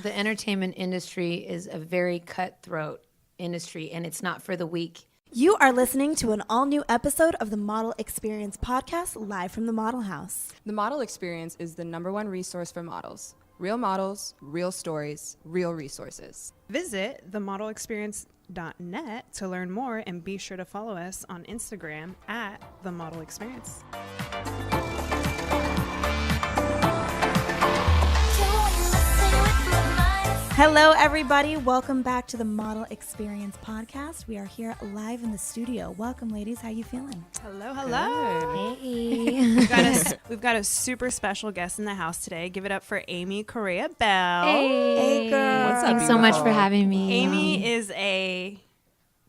the entertainment industry is a very cutthroat industry, and it's not for the weak. You are listening to an all-new episode of the Model Experience podcast, live from the Model House. The Model Experience is the #1 resource for models. Real models, real stories, real resources. Visit themodelexperience.net to learn more, and be sure to follow us on Instagram at The Model Experience. Hello, everybody. Welcome back to the Model Experience podcast. We are here live in the studio. Welcome, ladies. How you feeling? Hello, hello. Hey. We've got a super special guest in the house today. Give it up for Amy Correa Bell. Hey, girl. What's up, Thanks so much beautiful? for having me. Amy is a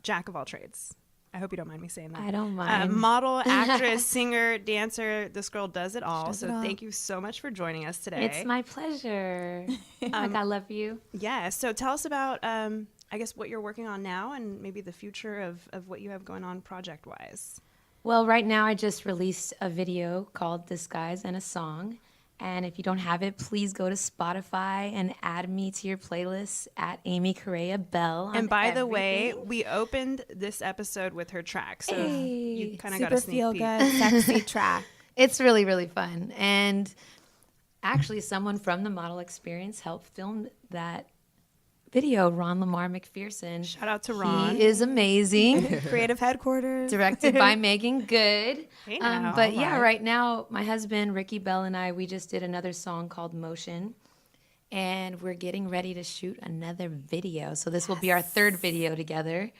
jack of all trades. I hope you don't mind me saying that. I don't mind. Model, actress, singer, dancer. This girl does it all. Does So it all. thank you so much for joining us today. It's my pleasure. I love you. Yeah. So tell us about, I guess, what you're working on now, and maybe the future of what you have going on project-wise. Well, right now I just released a video called Disguise and a Song. And if you don't have it, please go to Spotify and add me to your playlist at Amy Correa Bell. And by the way, everything. we opened this episode with her track, so Hey. you kind of got a Super sneak feel peek. good, sexy track. It's really, really fun. And actually, someone from the Model Experience helped film that video, Ron Lamar McPherson. Shout out to Ron. He is amazing. Creative headquarters. Directed by Megan Good. Hey now. But All yeah, right. right now, my husband, Ricky Bell, and I, we just did another song called Motion. And we're getting ready to shoot another video. So this will be our third video together.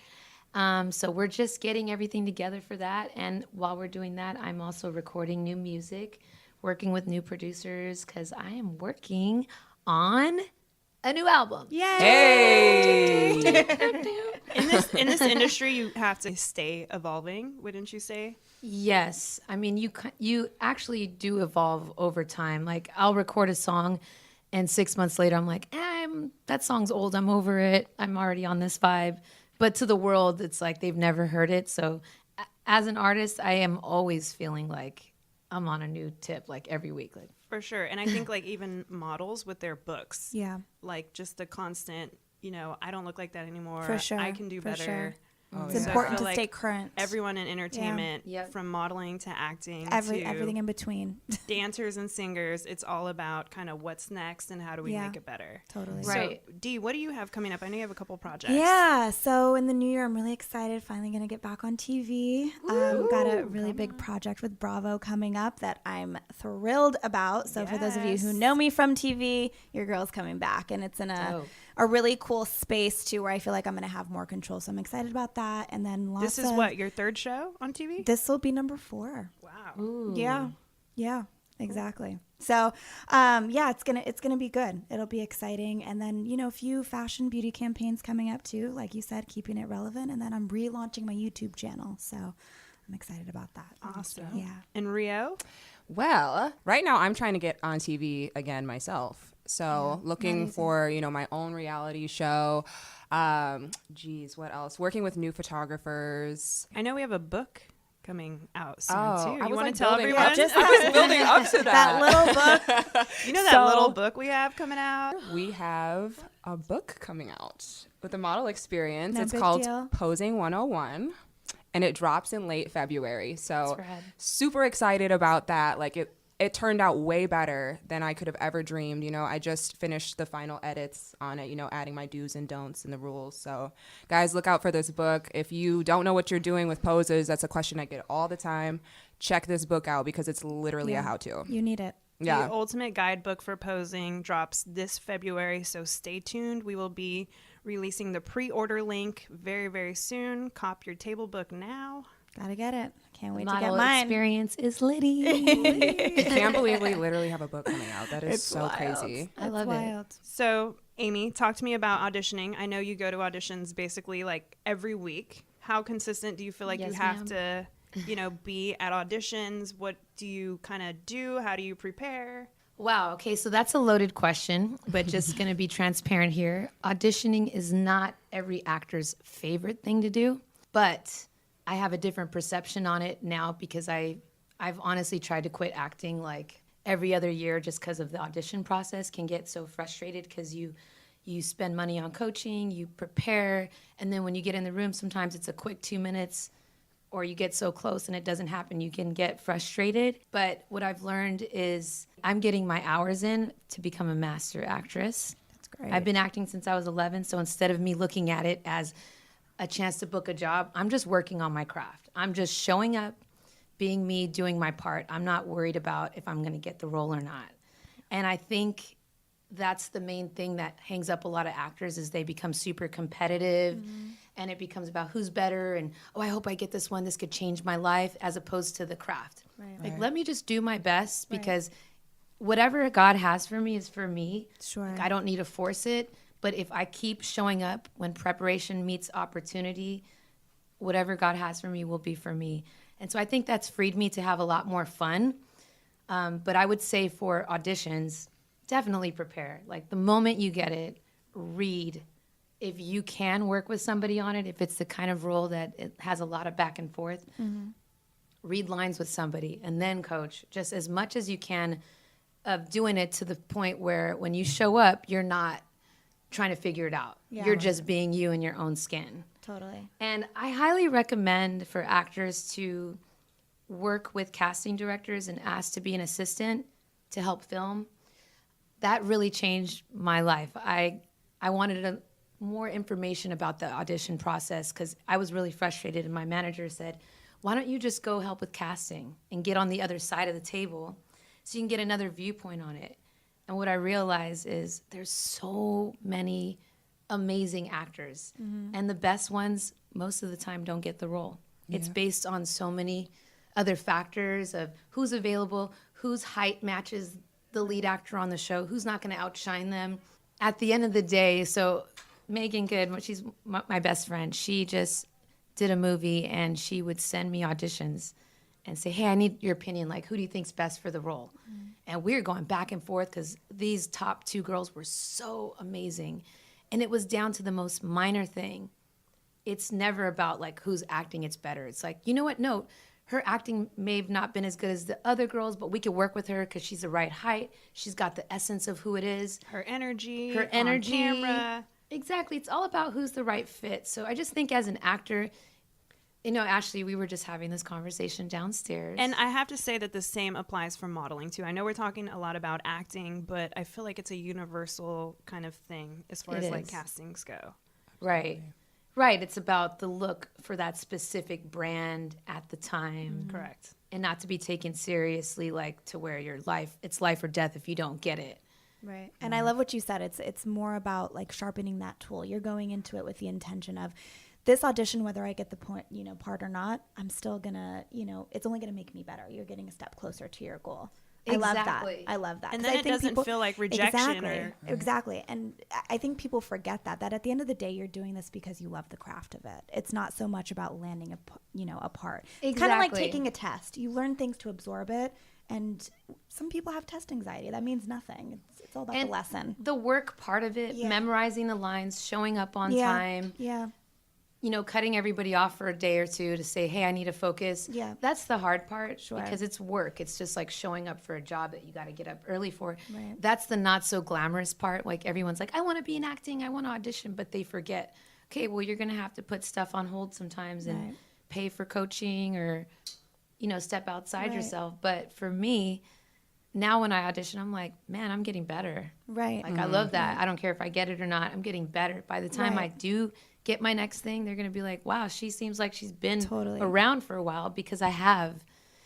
So we're just getting everything together for that. And while we're doing that, I'm also recording new music, working with new producers, because I am working on a new album. Yay! Hey! in this industry, you have to stay evolving, wouldn't you say? Yes. I mean, you actually do evolve over time. Like, I'll record a song, and 6 months later, I'm like, that song's old. I'm over it. I'm already on this vibe. But to the world, it's like they've never heard it. So as an artist, I am always feeling like I'm on a new tip, like every week. Like, For sure. And I think like even models with their books, Yeah, like just the constant, I don't look like that anymore. for sure. I can do for better. Sure. Oh, It's yeah. important to Like, stay current. Everyone in entertainment, Yep. from modeling to acting to Everything in between. dancers and singers, it's all about kind of what's next and how do we Yeah. make it better. Totally. Right. So, Dee, what do you have coming up? I know you have a couple projects. Yeah, so in the new year, I'm really excited. Finally going to get back on TV. Got a really big project with Bravo coming up that I'm thrilled about. So for those of you who Yes. know me from TV, your girl's coming back. And it's in Dope. a really cool space, too, where I feel like I'm going to have more control. So I'm excited about that. And then lots This is of, what, your third show on TV? This will be number 4. Wow. ooh. Yeah, exactly. So, it's gonna be good. It'll be exciting, and then a few fashion beauty campaigns coming up too. Like you said, keeping it relevant, and then I'm relaunching my YouTube channel. So, I'm excited about that. Awesome. Yeah. And Rio? Well, right now I'm trying to get on TV again myself. So looking for, my own reality show. What else? Working with new photographers. I know we have a book coming out soon, Oh, too. I You was want like to tell building everyone? up to- I was building up to That little book. You know that So- little book we have coming out? We have a book coming out with the Model Experience. No It's big called deal. Posing 101, and it drops in late February. So That's rad. super excited about that. Like it turned out way better than I could have ever dreamed. I just finished the final edits on it, adding my do's and don'ts and the rules. So guys, look out for this book. If you don't know what you're doing with poses, that's a question I get all the time. Check this book out because it's literally a how-to. You need it. Yeah. The ultimate guidebook for posing drops this February, so stay tuned. We will be releasing the pre-order link very, very soon. Cop your table book now. Gotta get it. Can't wait to Model get mine. Experience is litty. I can't believe we literally have a book coming out. That is so crazy. I love it. Wild. So, Amy, talk to me about auditioning. I know you go to auditions basically like every week. How consistent do you feel like you Yes, have to, be at auditions? What do you kind of do? How do you prepare? Wow. Okay. So that's a loaded question, but just going to be transparent here. Auditioning is not every actor's favorite thing to do, but I have a different perception on it now because I've honestly tried to quit acting like every other year, just because of the audition process, can get so frustrated because you spend money on coaching, you prepare, and then when you get in the room, sometimes it's a quick 2 minutes, or you get so close and it doesn't happen, you can get frustrated. But what I've learned is I'm getting my hours in to become a master actress. That's great. I've been acting since I was 11, so instead of me looking at it as a chance to book a job, I'm just working on my craft. I'm just showing up, being me, doing my part. I'm not worried about if I'm going to get the role or not. And I think that's the main thing that hangs up a lot of actors is they become super competitive, and it becomes about who's better and, oh, I hope I get this one. This could change my life, as opposed to the craft. Right. Like, let me just do my best, because whatever God has for me is for me. Sure. Like, I don't need to force it. But if I keep showing up when preparation meets opportunity, whatever God has for me will be for me. And so I think that's freed me to have a lot more fun. But I would say for auditions, definitely prepare. Like, the moment you get it, read. If you can work with somebody on it, if it's the kind of role that it has a lot of back and forth, read lines with somebody and then coach just as much as you can, of doing it to the point where when you show up, you're not trying to figure it out. Yeah. You're just being you in your own skin. Totally. And I highly recommend for actors to work with casting directors and ask to be an assistant to help film. That really changed my life. I wanted more information about the audition process because I was really frustrated, and my manager said, why don't you just go help with casting and get on the other side of the table so you can get another viewpoint on it. And what I realized is there's so many amazing actors, and the best ones most of the time don't get the role. It's based on so many other factors of who's available, whose height matches the lead actor on the show, who's not going to outshine them. At the end of the day, so Megan Good, she's my best friend, she just did a movie, and she would send me auditions and say, hey, I need your opinion. Like, who do you think's best for the role? And we were going back and forth because these top two girls were so amazing. And it was down to the most minor thing. It's never about, like, who's acting it's better. It's like, you know what? No, her acting may have not been as good as the other girls, but we could work with her because she's the right height. She's got the essence of who it is. Her energy. Her energy. On camera. Exactly. It's all about who's the right fit. So I just think as an actor, you know, Ashley, we were just having this conversation downstairs. And I have to say that the same applies for modeling, too. I know we're talking a lot about acting, but I feel like it's a universal kind of thing as far as, like, castings go. Right. Right. It's about the look for that specific brand at the time. Correct. And not to be taken seriously, like, to where it's life or death if you don't get it. Right. And I love what you said. It's more about, like, sharpening that tool. You're going into it with the intention of, this audition, whether I get the part or not, I'm still gonna, it's only gonna make me better. You're getting a step closer to your goal. Exactly. I love that. And 'Cause then I it think doesn't feel like rejection. Exactly. And I think people forget that at the end of the day, you're doing this because you love the craft of it. It's not so much about landing a part. Kind of like taking a test. You learn things to absorb it. And some people have test anxiety. That means nothing. It's all about the lesson. The work part of it, memorizing the lines, showing up on time. Yeah. Cutting everybody off for a day or two to say, hey, I need to focus. Yeah. That's the hard part because Sure. it's work. It's just like showing up for a job that you got to get up early for. Right. That's the not so glamorous part. Like, everyone's like, I want to be in acting. I want to audition. But they forget, okay, well, you're going to have to put stuff on hold sometimes and pay for coaching or, step outside yourself. But for me, now when I audition, I'm like, man, I'm getting better. Right. Like, I love that. I don't care if I get it or not. I'm getting better. By the time I do get my next thing, they're going to be like, wow, she seems like she's been around for a while, because I have.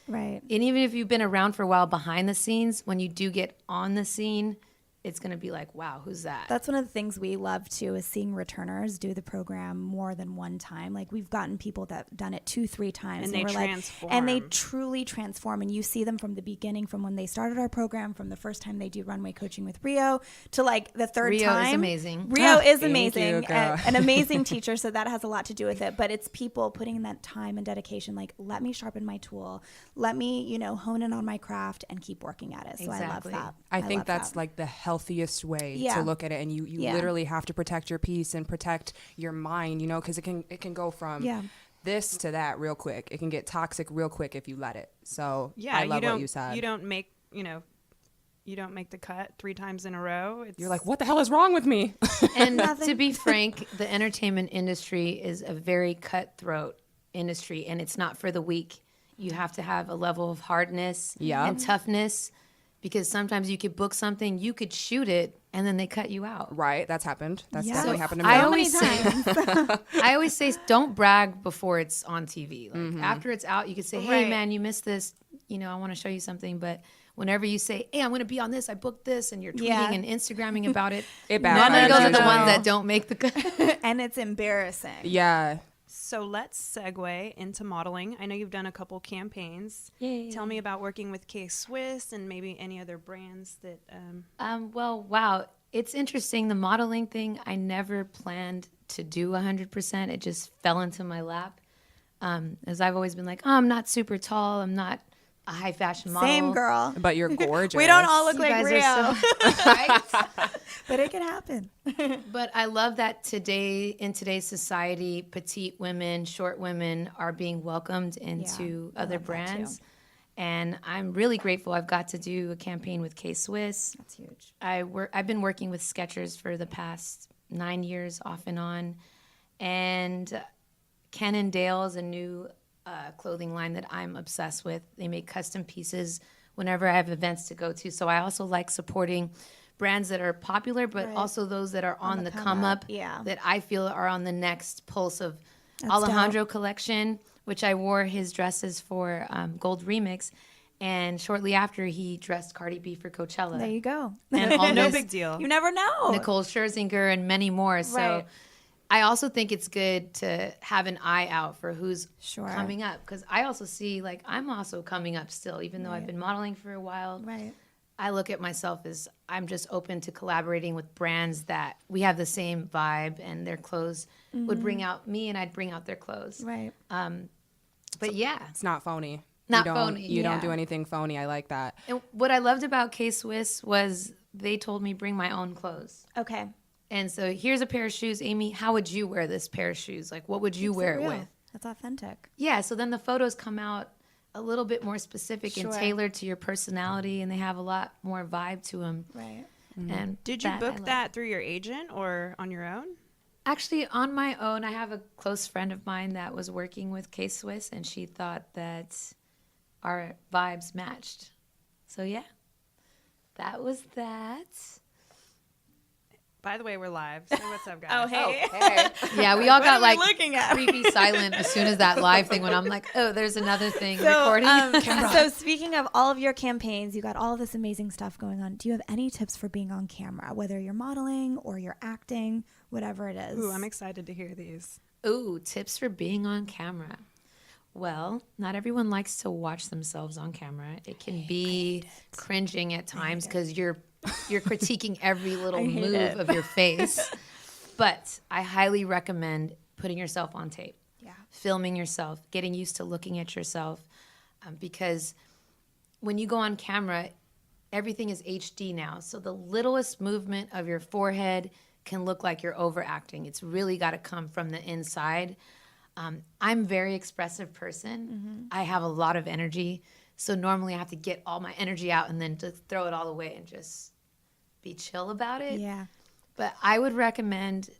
Right. And even if you've been around for a while behind the scenes, when you do get on the scene, it's going to be like, wow, who's that? That's one of the things we love too, is seeing returners do the program more than one time. Like, we've gotten people that have done it 2-3 times, And they we're transform. and they truly transform. And you see them from the beginning, from when they started our program, from the first time they do runway coaching with Rio to, like, the third Rio time. is amazing. Rio is Thank amazing, you, girl. an amazing teacher. So that has a lot to do with it. But it's people putting in that time and dedication. Like, let me sharpen my tool. Let me, hone in on my craft and keep working at it. So Exactly. I love that. I think love that's that. like the healthiest way Yeah. to look at it, and you Yeah. literally have to protect your peace and protect your mind, because it can go from this to that real quick. It can get toxic real quick if you let it. So Yeah, I love you don't, what you said. You don't make, you don't make the cut 3 times in a row, You're like, what the hell is wrong with me? And to be frank, the entertainment industry is a very cutthroat industry, and it's not for the weak. You have to have a level of hardness and toughness, because sometimes you could book something, you could shoot it, and then they cut you out. Right, that's happened. That's Yeah. definitely So happened to me. I always say don't brag before it's on TV. Like after it's out, you could say, "Hey, Right. man, you missed this. You know, I want to show you something." But whenever you say, "Hey, I'm going to be on this. I booked this," and you're tweeting Yeah. and Instagramming about it, It normally backfires those are the usually. ones that don't make the cut. And it's embarrassing. Yeah. So let's segue into modeling. I know you've done a couple campaigns. Yay. Tell me about working with K-Swiss and maybe any other brands that. Well, wow. It's interesting. The modeling thing, I never planned to do 100%. It just fell into my lap. As I've always been like, oh, I'm not super tall. I'm not a high fashion model. Same girl. But you're gorgeous. We don't all look You like guys Rio, are so right? but it can happen. But I love that today, in today's society, petite women, short women are being welcomed into I other love that brands. too. And I'm really grateful I've got to do a campaign with K-Swiss. That's huge. I've been working with Skechers for the past 9 years off and on. And Ken and Dale's a new clothing line that I'm obsessed with. They make custom pieces whenever I have events to go to. So I also like supporting brands that are popular, but Right. also those that are on the come up, yeah. that I feel are on the next pulse of That's Alejandro collection, which I wore his dresses for Gold Remix. And shortly after, he dressed Cardi B for Coachella. There you go. And all No this- big deal. You never know. Nicole Scherzinger and many more. So Right. I also think it's good to have an eye out for who's Sure. coming up, because I also see, like, I'm also coming up still, even though I've been modeling for a while. Right. I look at myself as I'm just open to collaborating with brands that we have the same vibe, and their clothes would bring out me and I'd bring out their clothes. Right. But yeah. It's not phony. Not you don't, phony, You don't yeah. do anything phony. I like that. And what I loved about K-Swiss was they told me bring my own clothes. Okay. And so here's a pair of shoes. Amy, how would you wear this pair of shoes? Like, what would you wear it real. with? That's authentic. Yeah, so then the photos come out a little bit more specific and Sure. tailored to your personality, and they have a lot more vibe to them. Right. And Did you that I book love. that through your agent or on your own? Actually, on my own, I have a close friend of mine that was working with K-Swiss, and she thought that our vibes matched. So yeah, that was that. By the way, we're live. Say what's up, guys. Oh, hey. Yeah, we all got are we like looking at? creepy silent as soon as that live thing went. I'm like, oh, there's another thing So, recording. so speaking of all of your campaigns, you got all of this amazing stuff going on. Do you have any tips for being on camera, whether you're modeling or you're acting, whatever it is? Ooh, I'm excited to hear these. Ooh, tips for being on camera. Well, not everyone likes to watch themselves on camera. It can be cringing at times because you're critiquing every little hate move it. of your face. But I highly recommend putting yourself on tape. Yeah. Filming yourself, getting used to looking at yourself, because when you go on camera, everything is HD now. So the littlest movement of your forehead can look like you're overacting. It's really got to come from the inside. I'm a very expressive person. I have a lot of energy. So normally I have to get all my energy out and then just throw it all away and just be chill about it. Yeah. But I would recommend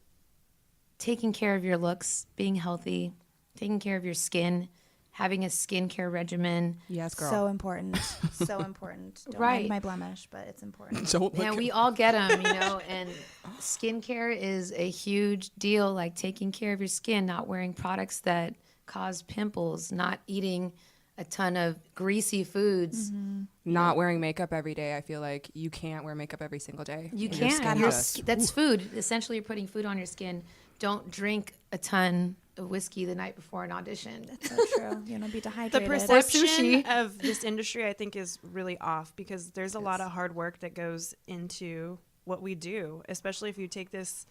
taking care of your looks, being healthy, taking care of your skin, having a skincare regimen. Yes, girl. So important. So important. Don't Right. mind my blemish, but it's important. Don't Yeah, we all get them, and skincare is a huge deal, like taking care of your skin, not wearing products that cause pimples, not eating a ton of greasy foods. Not wearing makeup every day. I feel like you can't wear makeup every single day. You Your can't. skin Your just- that's food. Essentially, you're putting food on your skin. Don't drink a ton of whiskey the night before an audition. So true. You know, be dehydrated. The perception sushi. of this industry, I think, is really off because there's a lot of hard work that goes into what we do, especially if you take this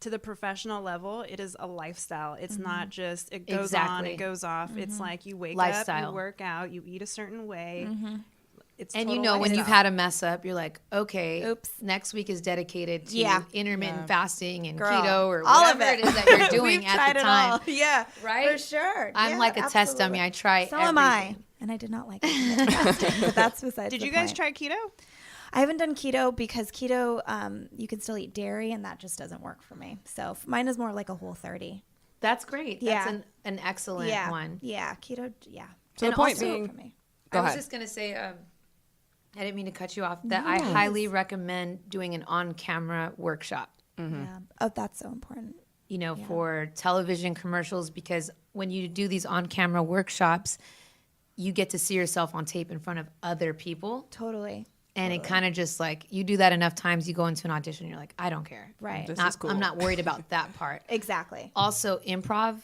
to the professional level. It is a lifestyle. It's not just it goes on, Exactly. it goes off. It's like you wake up, Lifestyle. you work out, you eat a certain way. It's And total when you've lifestyle. had a mess up, you're like, okay, Oops. next week is dedicated to Yeah. intermittent fasting and Girl, keto or all of whatever it it. is that you're doing We've at tried the it time. all. Yeah. Right? For sure. I'm Yeah, like a test absolutely. dummy. I try So everything. am I. And I did not like it. Fasting, but that's besides Did the you guys point. try keto? I haven't done keto because keto, you can still eat dairy, and that just doesn't work for me. So mine is more like a Whole30. That's great. Yeah. That's an excellent Yeah, one. yeah, keto. Yeah. So And the point also- being, For me. go I was ahead. just gonna say, I didn't mean to cut you off. That I highly recommend doing an on-camera workshop. Yeah. Oh, that's so important. You know, for television commercials, because when you do these on-camera workshops, you get to see yourself on tape in front of other people, Totally. and it kind of just like you do that enough times, you go into an audition, you're like, I don't care. Right. This Not- is cool. I'm not worried about that part. Exactly. Also, improv.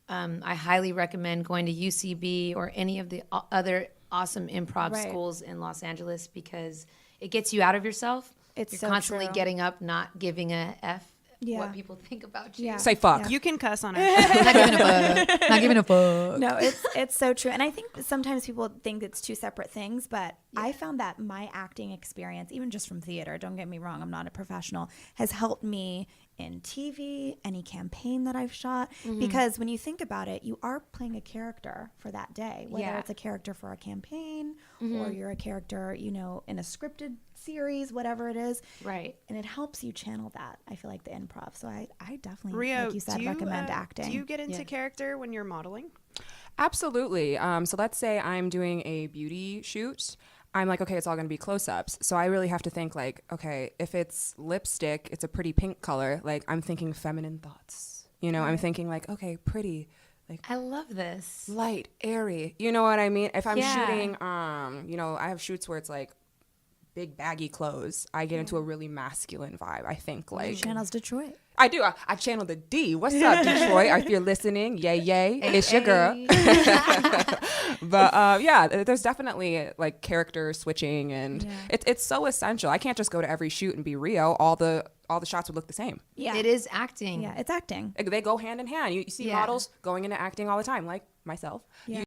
I highly recommend going to UCB or any of the other awesome improv Right. schools in Los Angeles, because it gets you out of yourself. It's You're so constantly true. getting up, not giving a F Yeah. what people think about you. Yeah. Say fuck. Yeah. You can cuss on our Not giving a fuck. Not giving a fuck. No, it's so true. And I think sometimes people think it's two separate things, but I found that my acting experience, even just from theater, don't get me wrong, I'm not a professional, has helped me in TV, any campaign that I've shot. Because when you think about it, you are playing a character for that day, whether Yeah. it's a character for a campaign or you're a character, you know, in a scripted series, whatever it is. Right. And it helps you channel that, I feel like, the improv. So I definitely, Rio, like you said, recommend acting. Do you get into Yeah. character when you're modeling? Absolutely. So let's say I'm doing a beauty shoot. I'm like, okay, it's all going to be close-ups. So I really have to think like, okay, if it's lipstick, it's a pretty pink color. Like I'm thinking feminine thoughts. You know, I'm thinking like, okay, pretty, like I love this. light, airy. You know what I mean? If I'm Yeah. shooting, you know, I have shoots where it's like big baggy clothes. I get into a really masculine vibe. I think like Channels Detroit. I do. I channel the D. What's up, Detroit? If you're listening, yay, yay. It's your girl. But yeah, there's definitely like character switching, and it's so essential. I can't just go to every shoot and be Rio. All the shots would look the same. Yeah. It is acting. Yeah, it's acting. They go hand in hand. You see Yeah. models going into acting all the time, like myself. Yeah.